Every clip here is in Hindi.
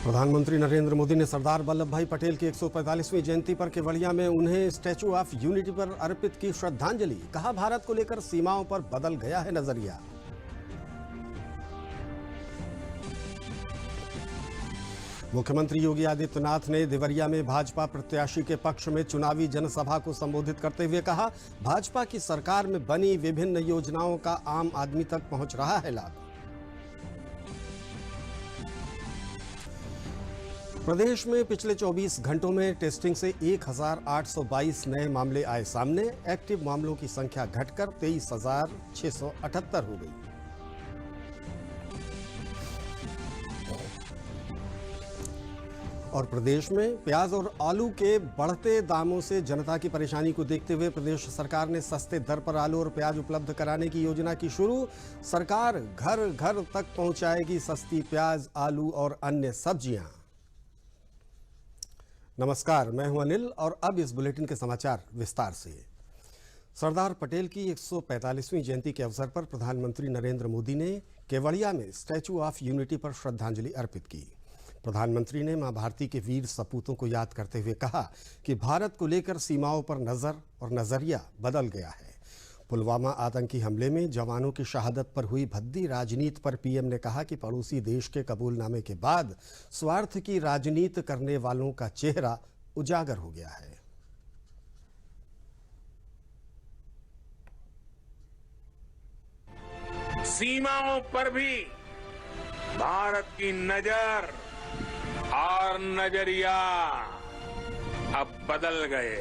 प्रधानमंत्री नरेंद्र मोदी ने सरदार वल्लभ भाई पटेल की 145वीं जयंती पर केवड़िया में उन्हें स्टैच्यू ऑफ यूनिटी पर अर्पित की श्रद्धांजलि। कहा, भारत को लेकर सीमाओं पर बदल गया है नजरिया। मुख्यमंत्री योगी आदित्यनाथ ने देवरिया में भाजपा प्रत्याशी के पक्ष में चुनावी जनसभा को संबोधित करते हुए कहा, भाजपा की सरकार में बनी विभिन्न योजनाओं का आम आदमी तक पहुंच रहा है लाभ। प्रदेश में पिछले 24 घंटों में टेस्टिंग से 1822 नए मामले आए सामने। एक्टिव मामलों की संख्या घटकर 23,678 हो गई। और प्रदेश में प्याज और आलू के बढ़ते दामों से जनता की परेशानी को देखते हुए प्रदेश सरकार ने सस्ते दर पर आलू और प्याज उपलब्ध कराने की योजना की शुरू। सरकार घर घर तक पहुंचाएगी सस्ती प्याज, आलू और अन्य सब्जियां। नमस्कार, मैं हूं अनिल और अब इस बुलेटिन के समाचार विस्तार से। सरदार पटेल की 145वीं जयंती के अवसर पर प्रधानमंत्री नरेंद्र मोदी ने केवड़िया में स्टैच्यू ऑफ यूनिटी पर श्रद्धांजलि अर्पित की। प्रधानमंत्री ने मां भारती के वीर सपूतों को याद करते हुए कहा कि भारत को लेकर सीमाओं पर नजर और नजरिया बदल गया है। पुलवामा आतंकी हमले में जवानों की शहादत पर हुई भद्दी राजनीति पर पीएम ने कहा कि पड़ोसी देश के कबूलनामे के बाद स्वार्थ की राजनीति करने वालों का चेहरा उजागर हो गया है। सीमाओं पर भी भारत की नजर और नजरिया अब बदल गए।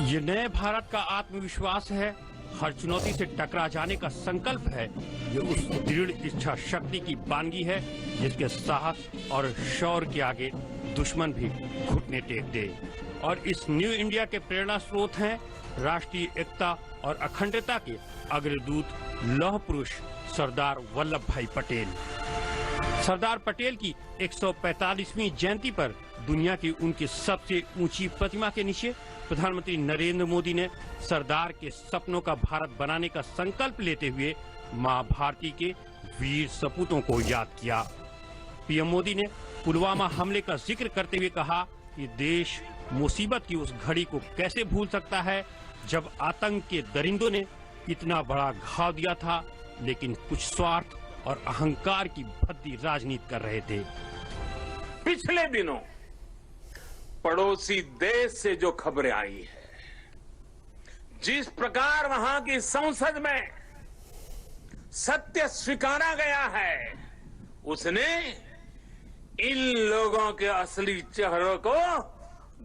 ये नए भारत का आत्मविश्वास है, हर चुनौती से टकरा जाने का संकल्प है। ये उस दृढ़ इच्छा शक्ति की बानगी है जिसके साहस और शौर्य के आगे दुश्मन भी घुटने टेक दे। और इस न्यू इंडिया के प्रेरणा स्रोत हैं राष्ट्रीय एकता और अखंडता के अग्रदूत लौह पुरुष सरदार वल्लभ भाई पटेल। सरदार पटेल की 145वीं जयंती पर दुनिया की उनकी सबसे ऊंची प्रतिमा के नीचे प्रधानमंत्री नरेंद्र मोदी ने सरदार के सपनों का भारत बनाने का संकल्प लेते हुए मां भारती के वीर सपूतों को याद किया। पीएम मोदी ने पुलवामा हमले का जिक्र करते हुए कहा कि देश मुसीबत की उस घड़ी को कैसे भूल सकता है जब आतंक के दरिंदों ने इतना बड़ा घाव दिया था, लेकिन कुछ स्वार्थ और अहंकार की भद्दी राजनीति कर रहे थे। पिछले दिनों पड़ोसी देश से जो खबरें आई है, जिस प्रकार वहां की संसद में सत्य स्वीकारा गया है, उसने इन लोगों के असली चेहरों को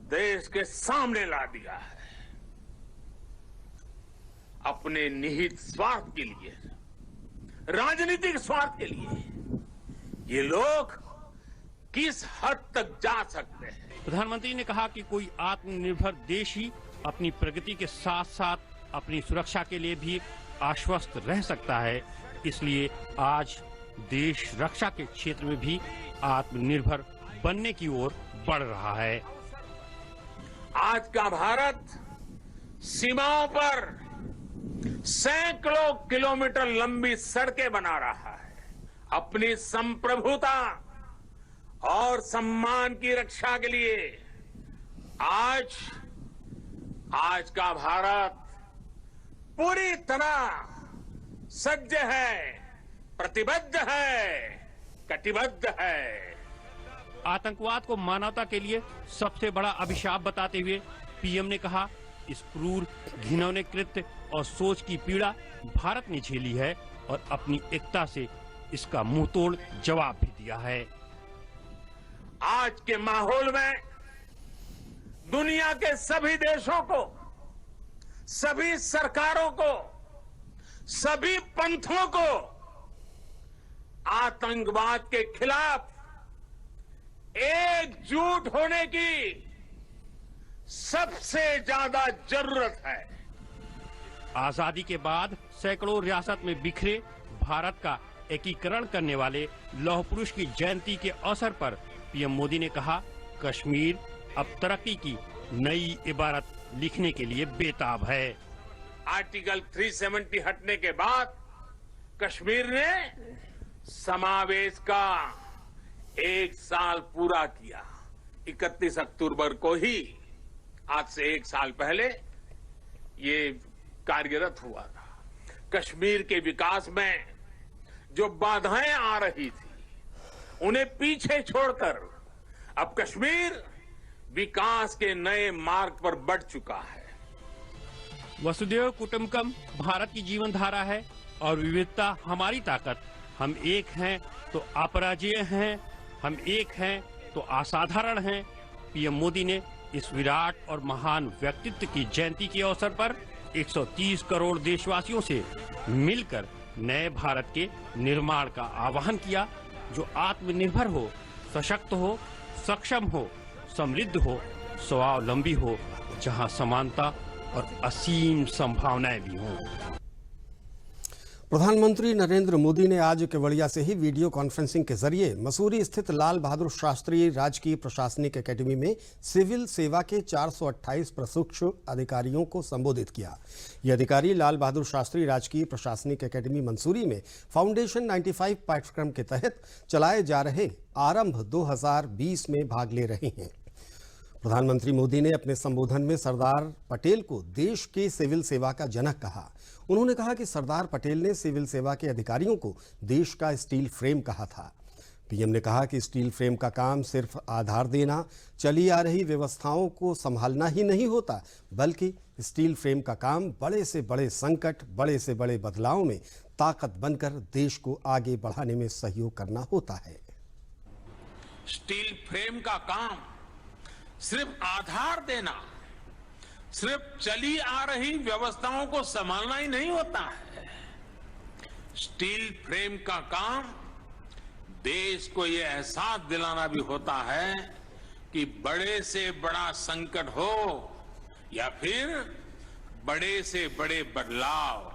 देश के सामने ला दिया है। अपने निहित स्वार्थ के लिए, राजनीतिक स्वार्थ के लिए ये लोग किस हद तक जा सकते हैं। प्रधानमंत्री ने कहा कि कोई आत्मनिर्भर देश ही अपनी प्रगति के साथ साथ अपनी सुरक्षा के लिए भी आश्वस्त रह सकता है। इसलिए आज देश रक्षा के क्षेत्र में भी आत्मनिर्भर बनने की ओर बढ़ रहा है। आज का भारत सीमाओं पर सैकड़ों किलोमीटर लंबी सड़कें बना रहा है। अपनी संप्रभुता और सम्मान की रक्षा के लिए आज का भारत पूरी तरह सज्ज है, प्रतिबद्ध है, कटिबद्ध है। आतंकवाद को मानवता के लिए सबसे बड़ा अभिशाप बताते हुए पीएम ने कहा, इस क्रूर घिनौने कृत्य और सोच की पीड़ा भारत ने झेली है और अपनी एकता से इसका मुंहतोड़ जवाब भी दिया है। आज के माहौल में दुनिया के सभी देशों को, सभी सरकारों को, सभी पंथों को आतंकवाद के खिलाफ एकजुट होने की सबसे ज्यादा जरूरत है। आजादी के बाद सैकड़ों रियासत में बिखरे भारत का एकीकरण करने वाले लौह पुरुष की जयंती के अवसर पर पीएम मोदी ने कहा, कश्मीर अब तरक्की की नई इबारत लिखने के लिए बेताब है। आर्टिकल 370 हटने के बाद कश्मीर ने समावेश का एक साल पूरा किया। 31 अक्टूबर को ही, आज से एक साल पहले ये कार्यरत हुआ था। कश्मीर के विकास में जो बाधाएं आ रही थी, उन्हें पीछे छोड़कर अब कश्मीर विकास के नए मार्ग पर बढ़ चुका है। वसुदेव कुटुंबकम भारत की जीवन धारा है और विविधता हमारी ताकत। हम एक हैं तो अपराजेय हैं, हम एक हैं तो असाधारण हैं। पीएम मोदी ने इस विराट और महान व्यक्तित्व की जयंती के अवसर पर 130 करोड़ देशवासियों से मिलकर नए भारत के निर्माण का आह्वान किया, जो आत्मनिर्भर हो, सशक्त हो, सक्षम हो, समृद्ध हो, स्वावलंबी हो, जहां समानता और असीम संभावनाएं भी हों। प्रधानमंत्री नरेंद्र मोदी ने आज केवड़िया से ही वीडियो कॉन्फ्रेंसिंग के जरिए मसूरी स्थित लाल बहादुर शास्त्री राजकीय प्रशासनिक अकेडमी में सिविल सेवा के 428 प्रशिक्षु अधिकारियों को संबोधित किया। ये अधिकारी लाल बहादुर शास्त्री राजकीय प्रशासनिक अकेडमी मंसूरी में फाउंडेशन 95 पाठ्यक्रम के तहत चलाए जा रहे आरंभ 2020 में भाग ले रहे हैं। प्रधानमंत्री मोदी ने अपने संबोधन में सरदार पटेल को देश के सिविल सेवा का जनक कहा। उन्होंने कहा कि सरदार पटेल ने सिविल सेवा के अधिकारियों को देश का स्टील फ्रेम कहा था। पीएम ने कहा कि स्टील फ्रेम का काम सिर्फ आधार देना, चली आ रही व्यवस्थाओं को संभालना ही नहीं होता, बल्कि स्टील फ्रेम का काम बड़े से बड़े संकट, बड़े से बड़े बदलाव में ताकत बनकर देश को आगे बढ़ाने में सहयोग करना होता है। स्टील फ्रेम का काम सिर्फ आधार देना, सिर्फ चली आ रही व्यवस्थाओं को संभालना ही नहीं होता है। स्टील फ्रेम का काम देश को यह एहसास दिलाना भी होता है कि बड़े से बड़ा संकट हो या फिर बड़े से बड़े बदलाव,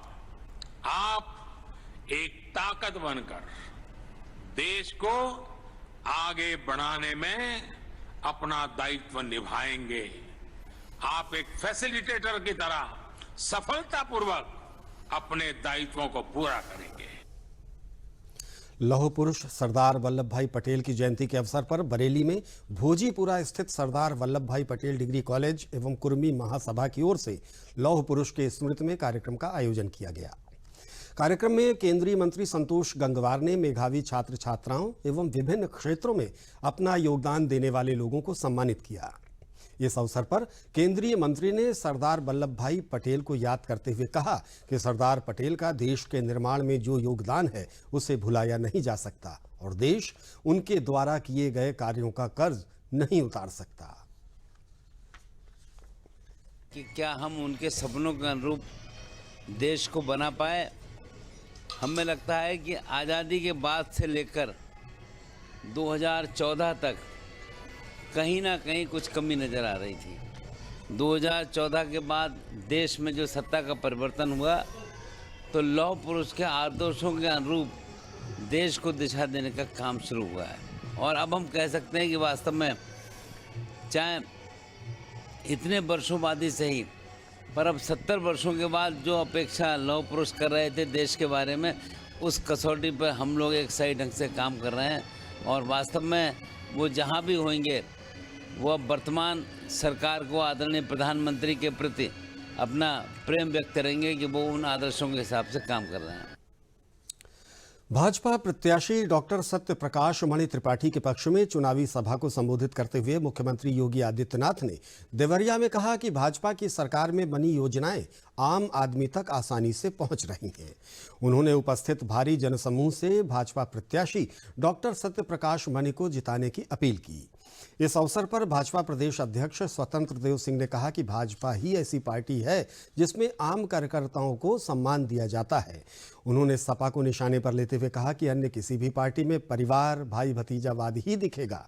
आप एक ताकत बनकर देश को आगे बढ़ाने में अपना दायित्व निभाएंगे। आप एक फैसिलिटेटर की तरह सफलतापूर्वक अपने दायित्वों को पूरा करेंगे। लौह पुरुष सरदार वल्लभ भाई पटेल की जयंती के अवसर पर बरेली में भोजीपुरा स्थित सरदार वल्लभ भाई पटेल डिग्री कॉलेज एवं कुर्मी महासभा की ओर से लौह पुरुष के स्मृति में कार्यक्रम का आयोजन किया गया। कार्यक्रम में केंद्रीय मंत्री संतोष गंगवार ने मेधावी छात्र छात्राओं एवं विभिन्न क्षेत्रों में अपना योगदान देने वाले लोगों को सम्मानित किया। इस अवसर पर केंद्रीय मंत्री ने सरदार वल्लभ भाई पटेल को याद करते हुए कहा कि सरदार पटेल का देश के निर्माण में जो योगदान है उसे भुलाया नहीं जा सकता और देश उनके द्वारा किए गए कार्यों का कर्ज नहीं उतार सकता। कि क्या हम उनके सपनों के अनुरूप देश को बना पाए। हमें लगता है कि आज़ादी के बाद से लेकर 2014 तक कहीं ना कहीं कुछ कमी नज़र आ रही थी। 2014 के बाद देश में जो सत्ता का परिवर्तन हुआ तो लौह पुरुष के आदर्शों के अनुरूप देश को दिशा देने का काम शुरू हुआ है। और अब हम कह सकते हैं कि वास्तव में चाहे इतने वर्षों बाद ही सही, पर अब 70 वर्षों के बाद जो अपेक्षा लौह पुरुष कर रहे थे देश के बारे में, उस कसौटी पर हम लोग एक सही ढंग से काम कर रहे हैं। और वास्तव में वो जहाँ भी होंगे वो अब वर्तमान सरकार को आदरणीय प्रधानमंत्री के प्रति अपना प्रेम व्यक्त करेंगे कि वो उन आदर्शों के हिसाब से काम कर रहे हैं। भाजपा प्रत्याशी डॉक्टर सत्य प्रकाश मणि त्रिपाठी के पक्ष में चुनावी सभा को संबोधित करते हुए मुख्यमंत्री योगी आदित्यनाथ ने देवरिया में कहा कि भाजपा की सरकार में बनी योजनाएं आम आदमी तक आसानी से पहुंच रही हैं। उन्होंने उपस्थित भारी जनसमूह से भाजपा प्रत्याशी डॉक्टर सत्य प्रकाश मणि को जिताने की अपील की। इस अवसर पर भाजपा प्रदेश अध्यक्ष स्वतंत्र देव सिंह ने कहा कि भाजपा ही ऐसी पार्टी है जिसमें आम कार्यकर्ताओं को सम्मान दिया जाता है। उन्होंने सपा को निशाने पर लेते हुए कहा कि अन्य किसी भी पार्टी में परिवार भाई भतीजावाद ही दिखेगा।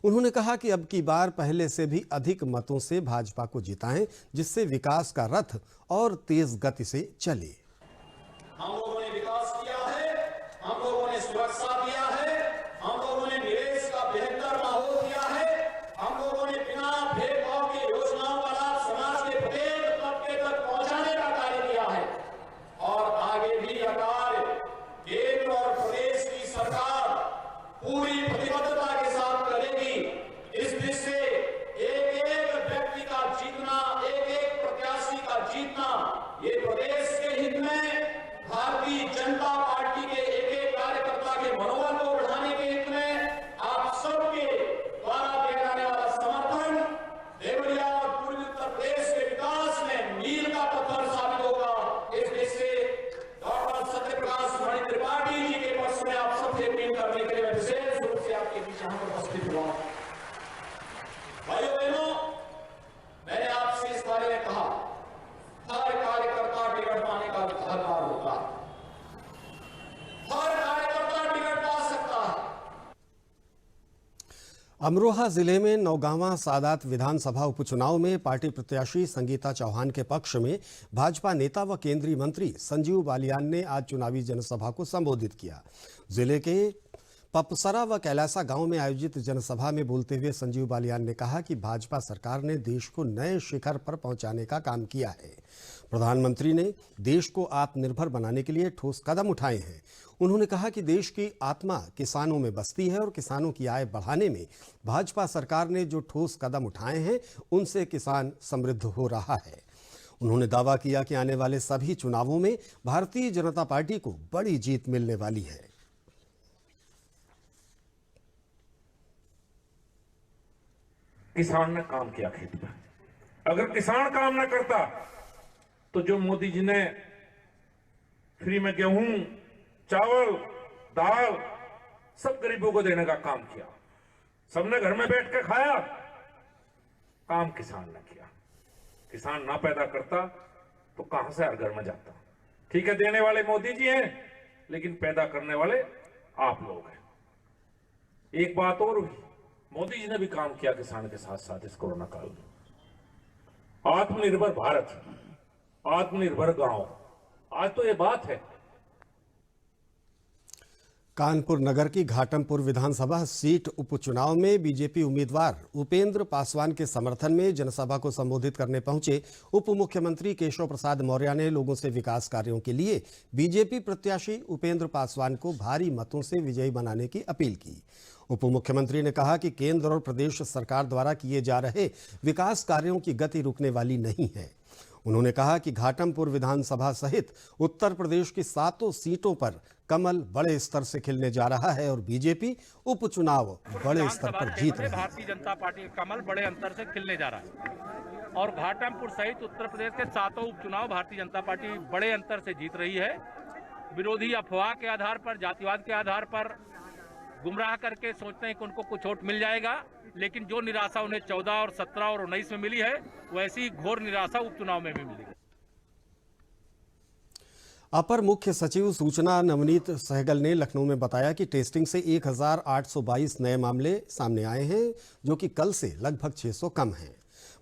उन्होंने कहा कि अब की बार पहले से भी अधिक मतों से भाजपा को जिताएं, जिससे विकास का रथ और तेज गति से चले। हम लोगों ने विकास किया है, हम लोगों ने सुरक्षा दिया है, हम लोगों ने निवेश का बेहतर माहौल दिया है, हम लोगों ने बिना भेदभाव की योजनाओं का लाभ समाज के प्रत्येक तबके तक पहुंचाने का कार्य किया है। और आगे भी यह कार्य केंद्र और प्रदेश की सरकार पूरी प्रतिबद्धता अमरोहा जिले में नौगांवा सादात विधानसभा उपचुनाव में पार्टी प्रत्याशी संगीता चौहान के पक्ष में भाजपा नेता व केंद्रीय मंत्री संजीव बालियान ने आज चुनावी जनसभा को संबोधित किया। जिले के पपसरा व कैलासा गांव में आयोजित जनसभा में बोलते हुए संजीव बालियान ने कहा कि भाजपा सरकार ने देश को नए शिखर पर पहुंचाने का काम किया है। प्रधानमंत्री ने देश को आत्मनिर्भर बनाने के लिए ठोस कदम उठाए हैं। उन्होंने कहा कि देश की आत्मा किसानों में बसती है और किसानों की आय बढ़ाने में भाजपा सरकार ने जो ठोस कदम उठाए हैं उनसे किसान समृद्ध हो रहा है। उन्होंने दावा किया कि आने वाले सभी चुनावों में भारतीय जनता पार्टी को बड़ी जीत मिलने वाली है। किसान ने काम किया खेत में। अगर किसान काम न करता तो जो मोदी जी ने फ्री में गेहूं, चावल, दाल सब गरीबों को देने का काम किया, सबने घर में बैठ के खाया, काम किसान ने किया। किसान ना पैदा करता तो कहां से हर घर में जाता। ठीक है, देने वाले मोदी जी हैं, लेकिन पैदा करने वाले आप लोग हैं। एक बात और हुई, मोदी जी ने भी काम किया किसान के साथ साथ इस कोरोना काल में। आत्मनिर्भर भारत, आत्मनिर्भर गांव, आज तो ये बात है। कानपुर नगर की घाटमपुर विधानसभा सीट उपचुनाव में बीजेपी उम्मीदवार उपेंद्र पासवान के समर्थन में जनसभा को संबोधित करने पहुंचे उप मुख्यमंत्री केशव प्रसाद मौर्य ने लोगों से विकास कार्यों के लिए बीजेपी प्रत्याशी उपेंद्र पासवान को भारी मतों से विजयी बनाने की अपील की। उप मुख्यमंत्री ने कहा कि केंद्र और प्रदेश सरकार द्वारा किए जा रहे विकास कार्यों की गति रुकने वाली नहीं है। उन्होंने कहा कि घाटमपुर विधानसभा सहित उत्तर प्रदेश की 7 सीटों पर कमल बड़े स्तर से खिलने जा रहा है और बीजेपी उपचुनाव बड़े स्तर पर जीत रही है। भारतीय जनता पार्टी का कमल बड़े अंतर से खिलने जा रहा है और घाटमपुर सहित उत्तर प्रदेश के 7 उपचुनाव भारतीय जनता पार्टी बड़े अंतर से जीत रही है। विरोधी अफवाह के आधार पर, जातिवाद के आधार पर गुमराह करके सोचते हैं कि उनको कुछ वोट मिल जाएगा, लेकिन जो निराशा उन्हें 14 और 17 और 19 में मिली है, वैसी घोर निराशा उपचुनाव में भी मिली। अपर मुख्य सचिव सूचना नवनीत सहगल ने लखनऊ में बताया कि टेस्टिंग से 1822 नए मामले सामने आए हैं, जो कि कल से लगभग 600 कम हैं।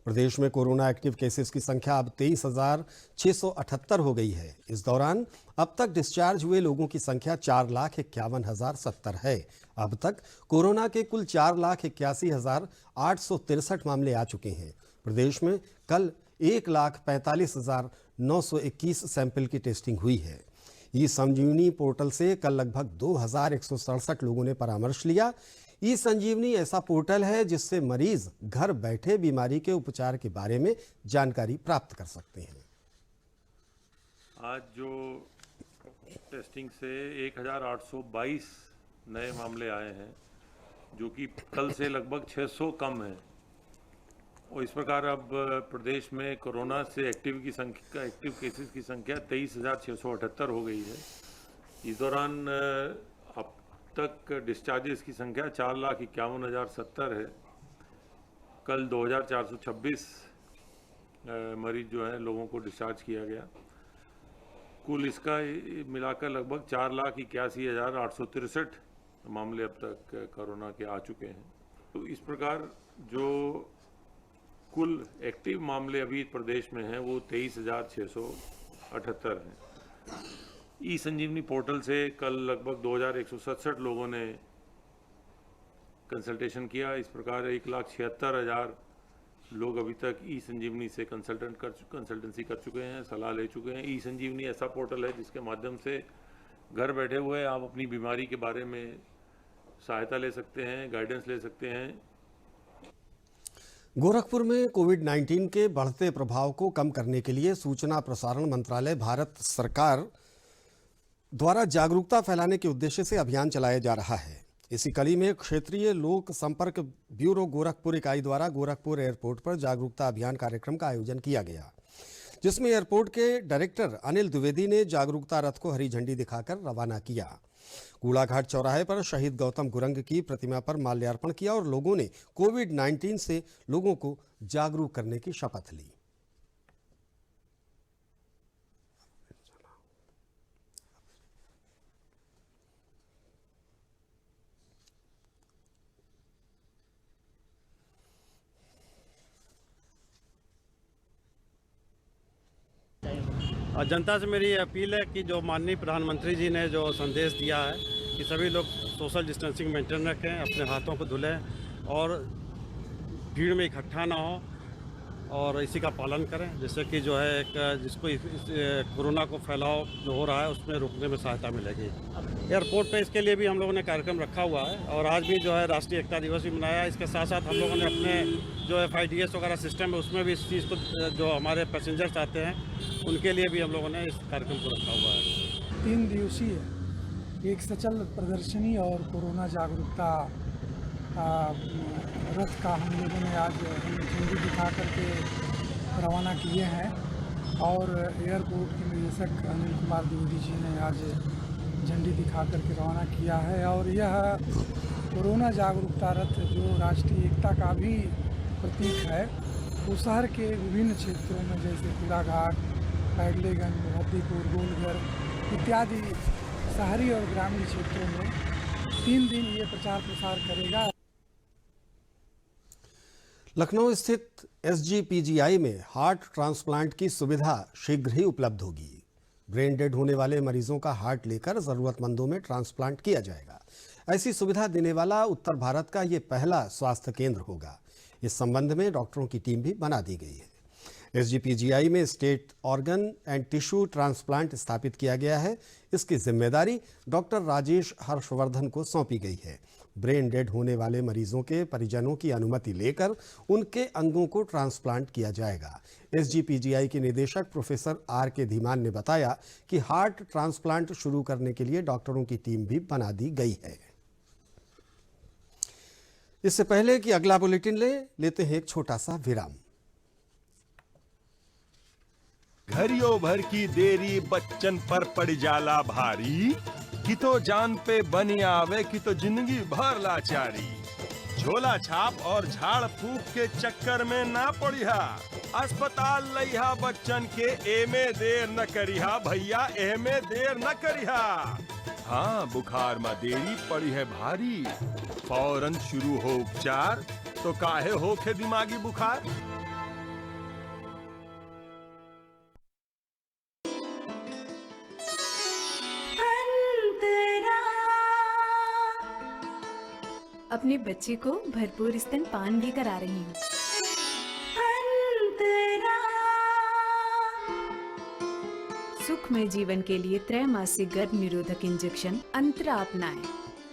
प्रदेश में कोरोना एक्टिव केसेस की संख्या अब 23,678 हो गई है। इस दौरान अब तक डिस्चार्ज हुए लोगों की संख्या 4,51,070 है। अब तक कोरोना के कुल 4,81,863 मामले आ चुके हैं। प्रदेश में कल 1,45,921 सैंपल की टेस्टिंग हुई है। ई संजीवनी पोर्टल से कल लगभग 2,167 लोगों ने परामर्श लिया। ई संजीवनी ऐसा पोर्टल है जिससे मरीज घर बैठे बीमारी के उपचार के बारे में जानकारी प्राप्त कर सकते हैं। आज जो टेस्टिंग से 1,822 नए मामले आए हैं, जो कि कल से लगभग 600 कम है। और इस प्रकार अब प्रदेश में कोरोना से एक्टिव केसेस की संख्या 23,678 हो गई है। इस दौरान अब तक डिस्चार्जेस की संख्या 4,51,070 है। कल 2,426 मरीज जो हैं लोगों को डिस्चार्ज किया गया। कुल इसका मिलाकर लगभग 4,81,863 मामले अब तक कोरोना के आ चुके हैं। तो इस प्रकार जो कुल एक्टिव मामले अभी प्रदेश में हैं वो 23,678 हैं। ई संजीवनी पोर्टल से कल लगभग 2,167 लोगों ने कंसल्टेशन किया। इस प्रकार 1,76,000 लोग अभी तक ई संजीवनी से कंसल्टेंसी कर चुके हैं, सलाह ले चुके हैं। ई संजीवनी ऐसा पोर्टल है जिसके माध्यम से घर बैठे हुए आप अपनी बीमारी के बारे में सहायता ले सकते हैं, गाइडेंस ले सकते हैं। गोरखपुर में कोविड-19 के बढ़ते प्रभाव को कम करने के लिए सूचना प्रसारण मंत्रालय भारत सरकार द्वारा जागरूकता फैलाने के उद्देश्य से अभियान चलाया जा रहा है। इसी कड़ी में क्षेत्रीय लोक संपर्क ब्यूरो गोरखपुर इकाई द्वारा गोरखपुर एयरपोर्ट पर जागरूकता अभियान कार्यक्रम का आयोजन किया गया, जिसमें एयरपोर्ट के डायरेक्टर अनिल द्विवेदी ने जागरूकता रथ को हरी झंडी दिखाकर रवाना किया। कूड़ाघाट चौराहे पर शहीद गौतम गुरंग की प्रतिमा पर माल्यार्पण किया और लोगों ने कोविड-19 से लोगों को जागरूक करने की शपथ ली। और जनता से मेरी अपील है कि जो माननीय प्रधानमंत्री जी ने जो संदेश दिया है कि सभी लोग सोशल डिस्टेंसिंग मेंटेन रखें, अपने हाथों को धुलें और भीड़ में इकट्ठा ना हो और इसी का पालन करें, जिससे कि जो है एक जिसको कोरोना को फैलाव जो हो रहा है उसमें रोकने में सहायता मिलेगी। एयरपोर्ट पे इसके लिए भी हम लोगों ने कार्यक्रम रखा हुआ है और आज भी जो है राष्ट्रीय एकता दिवस भी मनाया। इसके साथ साथ हम लोगों ने अपने जो FIDS वगैरह सिस्टम है उसमें भी इस चीज़ को जो हमारे पैसेंजर्स आते हैं उनके लिए भी हम लोगों ने इस कार्यक्रम को रखा हुआ है। 3 दिवसीय एक सचल प्रदर्शनी और कोरोना जागरूकता रथ का हम लोगों ने आज झंडी दिखा करके रवाना किए हैं और एयरपोर्ट के निदेशक अनिल कुमार द्विवेदी जी ने आज झंडी दिखा करके रवाना किया है। और यह कोरोना जागरूकता रथ जो राष्ट्रीय एकता का भी प्रतीक है, वो शहर के विभिन्न क्षेत्रों में जैसे कूड़ाघाट, पैडलेगंज, मोहद्दीपुर, गोलघर इत्यादि शहरी और ग्रामीण क्षेत्रों में 3 दिन ये प्रचार प्रसार करेगा। लखनऊ स्थित SGPGI में हार्ट ट्रांसप्लांट की सुविधा शीघ्र ही उपलब्ध होगी। ब्रेन डेड होने वाले मरीजों का हार्ट लेकर जरूरतमंदों में ट्रांसप्लांट किया जाएगा। ऐसी सुविधा देने वाला उत्तर भारत का ये पहला स्वास्थ्य केंद्र होगा। इस संबंध में डॉक्टरों की टीम भी बना दी गई है। SGPGI में state organ and tissue transplant स्थापित किया गया है। इसकी जिम्मेदारी डॉक्टर राजेश हर्षवर्धन को सौंपी गई है। ब्रेन डेड होने वाले मरीजों के परिजनों की अनुमति लेकर उनके अंगों को ट्रांसप्लांट किया जाएगा। SGPGI के निदेशक प्रोफेसर RK धीमान ने बताया कि हार्ट ट्रांसप्लांट शुरू करने के लिए डॉक्टरों की टीम भी बना दी गई है। इससे पहले कि अगला बुलेटिन लेते हैं एक छोटा सा विराम। घरियों भर की देरी बच्चन पर पड़ जाला भारी, कि तो जान पे बनी आवे कि तो जिंदगी भर लाचारी। झोला छाप और झाड़ फूक के चक्कर में ना पड़िया, अस्पताल लइहा बच्चन के एमे देर न करिहा भैया, एमे देर न करिहा। हाँ, बुखार में देरी पड़ी है भारी, फौरन शुरू हो उपचार, तो काहे होखे दिमागी बुखार। अपने बच्चे को भरपूर स्तनपान भी करा रही हूँ। सुखमय जीवन के लिए त्रैमासिक गर्भ निरोधक इंजेक्शन अंतरा अपनाएं।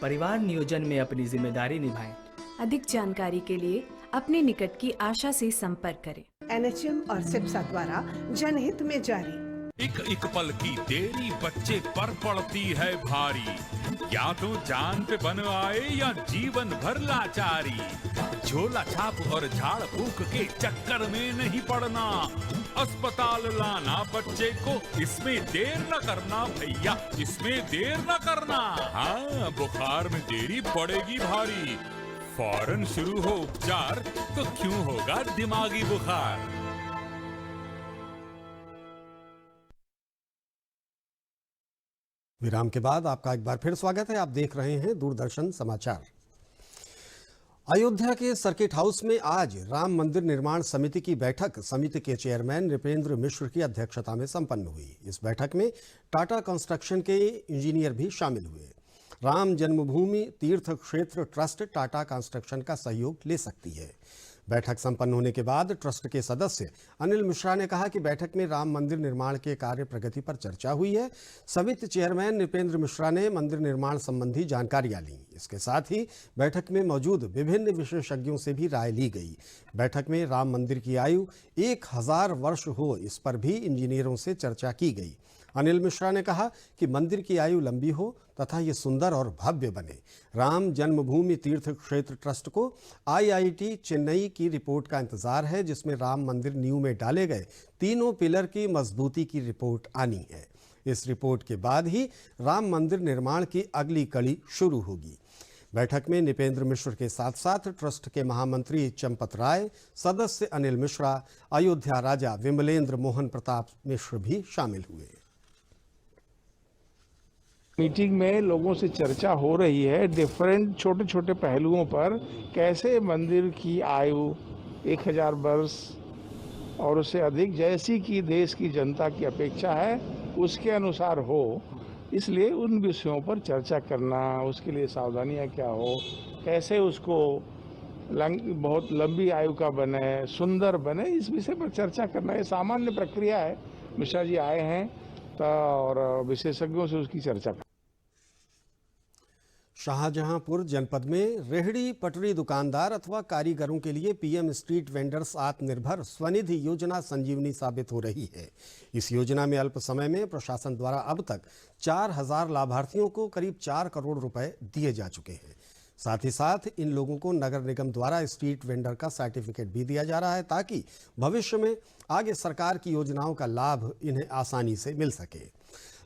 परिवार नियोजन में अपनी जिम्मेदारी निभाएं। अधिक जानकारी के लिए अपने निकट की आशा से संपर्क करें। NHM और सिप्सा द्वारा जनहित में जारी। एक एक पल की देरी बच्चे पर पड़ती है भारी, या तो जान पे बन आए या जीवन भर लाचारी। झोला छाप और झाड़ फूक के चक्कर में नहीं पड़ना, अस्पताल लाना बच्चे को, इसमें देर न करना भैया, इसमें देर न करना। हाँ, बुखार में देरी पड़ेगी भारी, फौरन शुरू हो उपचार, तो क्यों होगा दिमागी बुखार। विराम के बाद आपका एक बार फिर स्वागत है। आप देख रहे हैं दूरदर्शन समाचार। अयोध्या के सर्किट हाउस में आज राम मंदिर निर्माण समिति की बैठक समिति के चेयरमैन नृपेंद्र मिश्र की अध्यक्षता में संपन्न हुई। इस बैठक में टाटा कंस्ट्रक्शन के इंजीनियर भी शामिल हुए। राम जन्मभूमि तीर्थ क्षेत्र ट्रस्ट टाटा कंस्ट्रक्शन का सहयोग ले सकती है। बैठक संपन्न होने के बाद ट्रस्ट के सदस्य अनिल मिश्रा ने कहा कि बैठक में राम मंदिर निर्माण के कार्य प्रगति पर चर्चा हुई है। समिति चेयरमैन नृपेंद्र मिश्रा ने मंदिर निर्माण संबंधी जानकारियां ली। इसके साथ ही बैठक में मौजूद विभिन्न विशेषज्ञों से भी राय ली गई। बैठक में राम मंदिर की आयु 1000 वर्ष हो, इस पर भी इंजीनियरों से चर्चा की गई। अनिल मिश्रा ने कहा कि मंदिर की आयु लंबी हो तथा ये सुंदर और भव्य बने। राम जन्मभूमि तीर्थ क्षेत्र ट्रस्ट को IIT चेन्नई की रिपोर्ट का इंतजार है, जिसमें राम मंदिर नींव में डाले गए 3 पिलर की मजबूती की रिपोर्ट आनी है। इस रिपोर्ट के बाद ही राम मंदिर निर्माण की अगली कड़ी शुरू होगी। बैठक में नृपेंद्र मिश्र के साथ साथ ट्रस्ट के महामंत्री चंपत राय, सदस्य अनिल मिश्रा, अयोध्या राजा विमलेंद्र मोहन प्रताप मिश्र भी शामिल हुए। मीटिंग में लोगों से चर्चा हो रही है डिफरेंट छोटे छोटे पहलुओं पर, कैसे मंदिर की आयु 1000 वर्ष और उससे अधिक जैसी कि देश की जनता की अपेक्षा है उसके अनुसार हो, इसलिए उन विषयों पर चर्चा करना, उसके लिए सावधानियां क्या हो, कैसे उसको बहुत लंबी आयु का बने, सुंदर बने, इस विषय पर चर्चा करना ये सामान्य प्रक्रिया है। मिश्रा जी आए हैं और विशेषज्ञों से उसकी चर्चा कर। शाहजहांपुर जनपद में रेहड़ी पटरी दुकानदार अथवा कारीगरों के लिए पीएम स्ट्रीट वेंडर्स आत्मनिर्भर स्वनिधि योजना संजीवनी साबित हो रही है। इस योजना में अल्प समय में प्रशासन द्वारा अब तक 4000 लाभार्थियों को करीब 4 करोड़ रुपए दिए जा चुके हैं। साथ ही साथ इन लोगों को नगर निगम द्वारा स्ट्रीट वेंडर का सर्टिफिकेट भी दिया जा रहा है ताकि भविष्य में आगे सरकार की योजनाओं का लाभ इन्हें आसानी से मिल सके।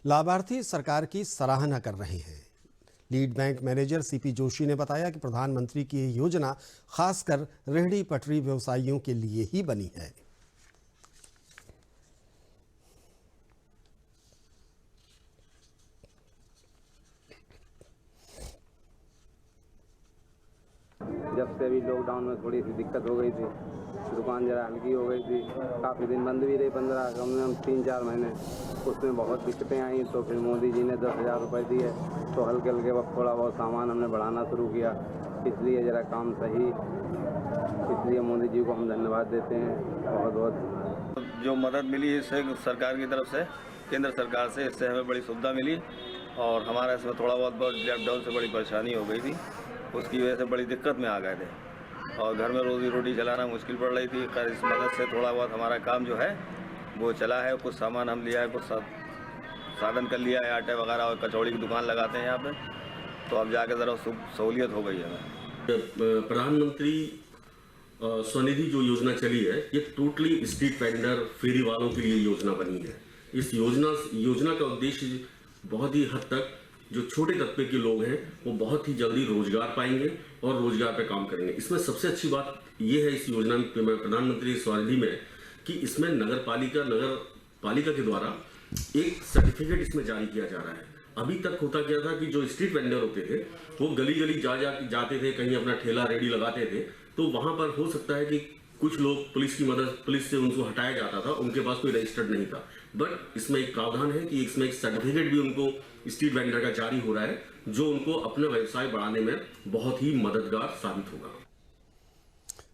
लाभार्थी सरकार की सराहना कर रहे हैं। Lead bank manager CP Joshi ने बताया कि प्रधानमंत्री की यह योजना खासकर रेहड़ी पटरी व्यवसायियों के लिए ही बनी है। जब से अभी लॉकडाउन में थोड़ी सी दिक्कत हो गई थी, दुकान जरा हल्की हो गई थी, काफ़ी दिन बंद भी रही, 15 कम से कम 3-4 महीने, उसमें बहुत दिक्कतें आई। तो फिर मोदी जी ने 10,000 रुपये दिए, तो हल्के हल्के वक्त थोड़ा बहुत सामान हमने बढ़ाना शुरू किया, इसलिए ज़रा काम सही, इसलिए मोदी जी को हम धन्यवाद देते हैं बहुत बहुत। जो मदद मिली इससे सरकार की तरफ से, केंद्र सरकार से, इससे हमें बड़ी सुविधा मिली और हमारा इसमें थोड़ा बहुत लॉकडाउन से बड़ी परेशानी हो गई थी, उसकी वजह से बड़ी दिक्कत में आ गए थे और घर में रोजी रोटी चलाना मुश्किल पड़ रही थी। इस मदद से थोड़ा बहुत हमारा काम जो है वो चला है। कुछ सामान हम लिया है, कुछ साधन कर लिया है, आटे वगैरह और कचौड़ी की दुकान लगाते हैं यहाँ पे, तो अब जाके ज़रा सहूलियत हो गई है हमें। प्रधानमंत्री स्वनिधि जो योजना चली है, ये टोटली स्ट्रीट वेंडर फेरी वालों के लिए योजना बनी है। इस योजना का उद्देश्य बहुत ही हद तक जो छोटे तबके के लोग हैं वो बहुत ही जल्दी रोजगार पाएंगे और रोजगार पे काम करेंगे। इसमें सबसे अच्छी बात ये है इस योजना में, प्रधानमंत्री स्वनिधि में, कि इसमें नगर पालिका के द्वारा एक सर्टिफिकेट इसमें जारी किया जा रहा है। अभी तक होता क्या था कि जो स्ट्रीट वेंडर होते थे वो गली गली जाते थे, कहीं अपना ठेला रेडी लगाते थे, तो वहां पर हो सकता है कि कुछ लोग पुलिस से उनको हटाया जाता था, उनके पास कोई रजिस्टर्ड नहीं था। बट इसमें एक प्रावधान है कि इसमें एक सर्टिफिकेट भी उनको स्ट्रीट वेंडर का जारी हो रहा है, जो उनको अपना व्यवसाय बढ़ाने में बहुत ही मददगार साबित होगा।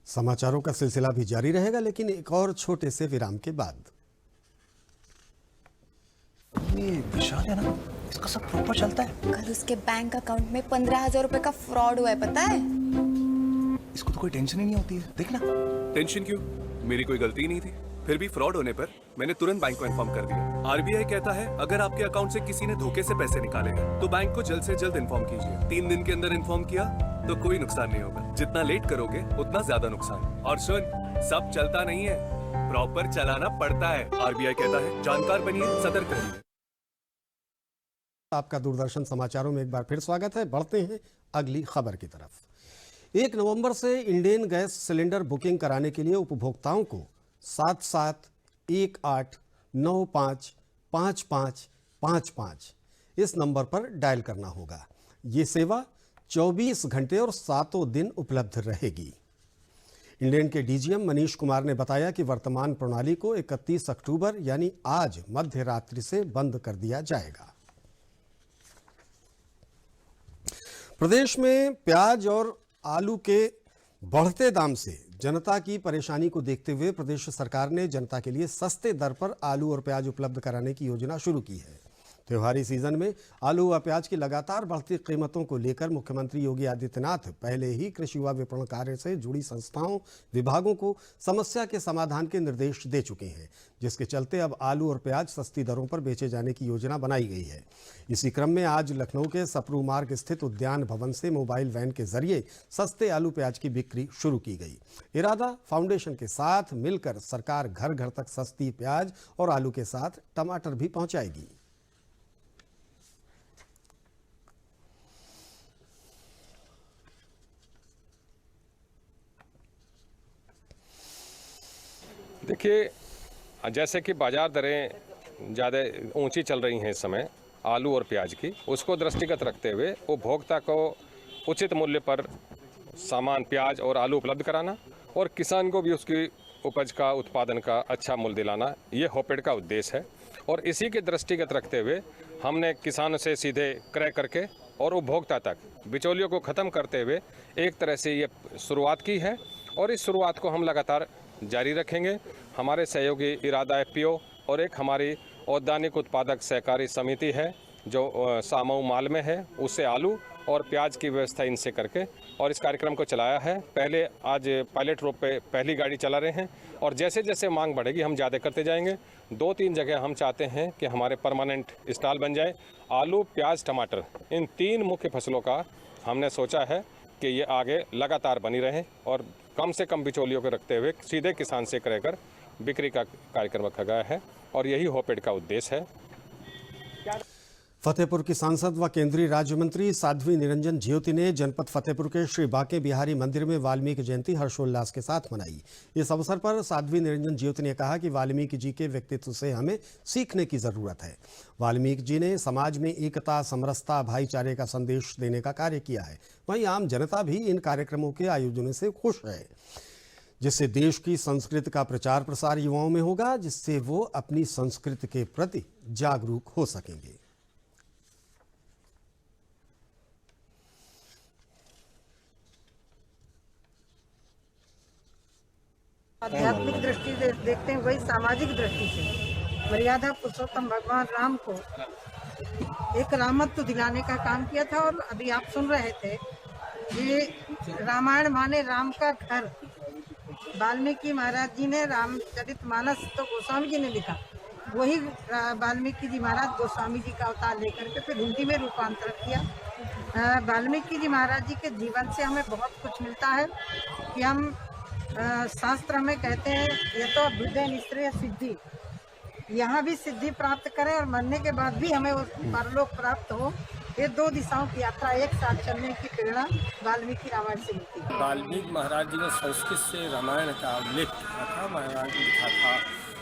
समाचारों का सिलसिला भी जारी रहेगा, लेकिन एक और छोटे से विराम के बाद। ये विशाल है ना, इसका सब प्रॉपर चलता है। कल उसके बैंक अकाउंट में 15,000 रुपए का फ्रॉड हुआ है, पता है? इसको तो कोई टेंशन ही नहीं होती है, देखना। टेंशन क्यों? मेरी कोई गलती ही नहीं थी। फिर भी फ्रॉड होने पर मैंने तुरंत बैंक को इन्फॉर्म कर दिया। आरबीआई कहता है अगर आपके अकाउंट से किसी ने धोखे से पैसे निकाले हैं तो बैंक को जल्द से जल्द इन्फॉर्म कीजिए। 3 दिन के अंदर इन्फॉर्म किया तो कोई नुकसान नहीं होगा, जितना लेट करोगे उतना ज्यादा नुकसान। और सुन, सब चलता नहीं है, प्रॉपर चलाना पड़ता है। आरबीआई कहता है जानकार बनिए, सतर्क रहिए। आपका दूरदर्शन समाचारों में एक बार फिर स्वागत है। बढ़ते हैं अगली खबर की तरफ। 1 नवंबर से इंडेन गैस सिलेंडर बुकिंग कराने के लिए उपभोक्ताओं को 7718955555 इस नंबर पर डायल करना होगा। ये सेवा 24 घंटे और 7 दिन उपलब्ध रहेगी। इंडेन के डीजीएम मनीष कुमार ने बताया कि वर्तमान प्रणाली को 31 अक्टूबर यानी आज मध्य रात्रि से बंद कर दिया जाएगा। प्रदेश में प्याज और आलू के बढ़ते दाम से जनता की परेशानी को देखते हुए प्रदेश सरकार ने जनता के लिए सस्ते दर पर आलू और प्याज उपलब्ध कराने की योजना शुरू की है। त्योहारी सीजन में आलू व प्याज की लगातार बढ़ती कीमतों को लेकर मुख्यमंत्री योगी आदित्यनाथ पहले ही कृषि व विपणन कार्य से जुड़ी संस्थाओं, विभागों को समस्या के समाधान के निर्देश दे चुके हैं, जिसके चलते अब आलू और प्याज सस्ती दरों पर बेचे जाने की योजना बनाई गई है। इसी क्रम में आज लखनऊ के सप्रू मार्ग स्थित उद्यान भवन से मोबाइल वैन के जरिए सस्ते आलू प्याज की बिक्री शुरू की गई। इरादा फाउंडेशन के साथ मिलकर सरकार घर घर तक सस्ती प्याज और आलू के साथ टमाटर भी पहुंचाएगी। देखिए, जैसे कि बाजार दरें ज़्यादा ऊंची चल रही हैं इस समय आलू और प्याज की, उसको दृष्टिगत रखते हुए उपभोक्ता को उचित मूल्य पर सामान प्याज और आलू उपलब्ध कराना और किसान को भी उसकी उपज का उत्पादन का अच्छा मूल्य दिलाना, ये होपेड का उद्देश्य है। और इसी के दृष्टिगत रखते हुए हमने किसानों से सीधे क्रय करके और उपभोक्ता तक बिचौलियों को ख़त्म करते हुए एक तरह से ये शुरुआत की है और इस शुरुआत को हम लगातार जारी रखेंगे। हमारे सहयोगी इरादा FPO और एक हमारी औद्यानिक उत्पादक सहकारी समिति है जो सामऊ माल में है, उससे आलू और प्याज की व्यवस्था इनसे करके और इस कार्यक्रम को चलाया है। पहले आज पायलट रूप पे पहली गाड़ी चला रहे हैं और जैसे जैसे मांग बढ़ेगी हम ज़्यादा करते जाएंगे। 2-3 जगह हम चाहते हैं कि हमारे परमानेंट स्टॉल बन जाए। आलू, प्याज, टमाटर, इन 3 मुख्य फसलों का हमने सोचा है कि ये आगे लगातार बनी रहे और कम से कम बिचौलियों को रखते हुए सीधे किसान से क्रय कर बिक्री का कार्यक्रम रखा गया है और यही होपेड का उद्देश्य है। फतेहपुर की सांसद व केंद्रीय राज्य मंत्री साध्वी निरंजन ज्योति ने जनपद फतेहपुर के श्री बांके बिहारी मंदिर में वाल्मीकि जयंती हर्षोल्लास के साथ मनाई। इस अवसर पर साध्वी निरंजन ज्योति ने कहा कि वाल्मीकि जी के व्यक्तित्व से हमें सीखने की जरूरत है। वाल्मीकि जी ने समाज में एकता, समरसता, भाईचारे का संदेश देने का कार्य किया है। वहीं आम जनता भी इन कार्यक्रमों के आयोजन से खुश है, जिससे देश की संस्कृति का प्रचार प्रसार युवाओं में होगा, जिससे वो अपनी संस्कृति के प्रति जागरूक हो सकेंगे। आध्यात्मिक दृष्टि से देखते हैं, वही सामाजिक दृष्टि से मर्यादा पुरुषोत्तम भगवान राम को एक रामत्व दिलाने का काम किया था। और अभी आप सुन रहे थे, ये रामायण माने राम का घर। वाल्मीकि महाराज जी ने रामचरितमानस तो गोस्वामी जी ने लिखा, वही वाल्मीकि जी महाराज गोस्वामी जी का अवतार लेकर के फिर हिंदी में रूपांतरण किया। वाल्मीकि जी महाराज जी के जीवन से हमें बहुत कुछ मिलता है कि हम शास्त्र में कहते हैं ये तो अभ्युदय निश्रेय सिद्धि, यहाँ भी सिद्धि प्राप्त करें और मरने के बाद भी हमें उस परलोक प्राप्त हो। ये 2 दिशाओं की यात्रा एक साथ चलने की प्रेरणा वाल्मीकि रामायण से मिलती है। वाल्मीकि महाराज जी ने संस्कृत से रामायण का उल्लेख किया था, महाराज ने लिखा था।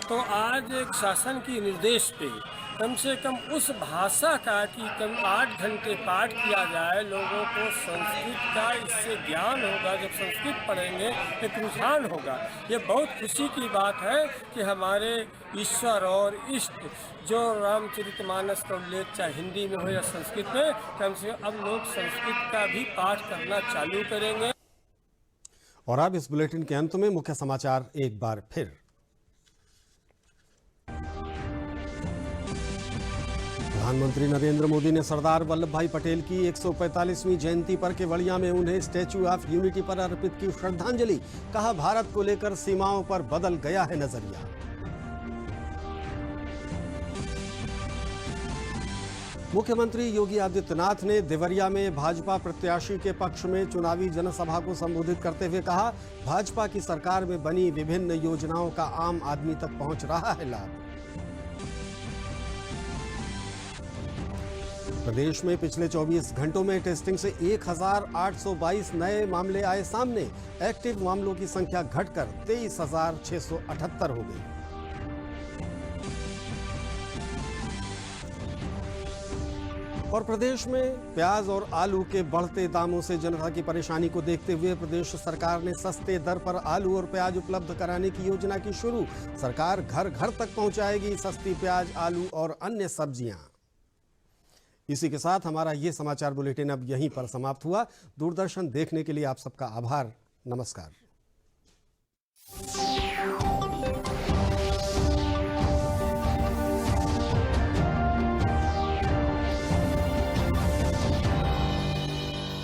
तो आज एक शासन की निर्देश पे कम से कम उस भाषा का कि कम 8 घंटे पाठ किया जाए, लोगों को संस्कृत का इससे ज्ञान होगा। जब संस्कृत पढ़ेंगे एक रुझान होगा। ये बहुत खुशी की बात है कि हमारे ईश्वर और इष्ट जो रामचरितमानस का उल्लेख चाहे हिंदी में हो या संस्कृत में, कम से कम अब लोग संस्कृत का भी पाठ करना चालू करेंगे। और अब इस बुलेटिन के अंत में मुख्य समाचार एक बार फिर। प्रधानमंत्री नरेंद्र मोदी ने सरदार वल्लभ भाई पटेल की 145वीं जयंती पर केवड़िया में उन्हें स्टैच्यू ऑफ यूनिटी पर अर्पित की श्रद्धांजलि। कहा, भारत को लेकर सीमाओं पर बदल गया है नजरिया। मुख्यमंत्री योगी आदित्यनाथ ने देवरिया में भाजपा प्रत्याशी के पक्ष में चुनावी जनसभा को संबोधित करते हुए कहा, भाजपा की सरकार में बनी विभिन्न योजनाओं का आम आदमी तक पहुंच रहा है लाभ। प्रदेश में पिछले 24 घंटों में टेस्टिंग से 1822 नए मामले आए सामने। एक्टिव मामलों की संख्या घटकर 23,678 हो गई। और प्रदेश में प्याज और आलू के बढ़ते दामों से जनता की परेशानी को देखते हुए प्रदेश सरकार ने सस्ते दर पर आलू और प्याज उपलब्ध कराने की योजना की शुरू। सरकार घर घर तक पहुंचाएगी सस्ती प्याज, आलू और अन्य सब्जियां। इसी के साथ हमारा ये समाचार बुलेटिन अब यहीं पर समाप्त हुआ। दूरदर्शन देखने के लिए आप सबका आभार। नमस्कार।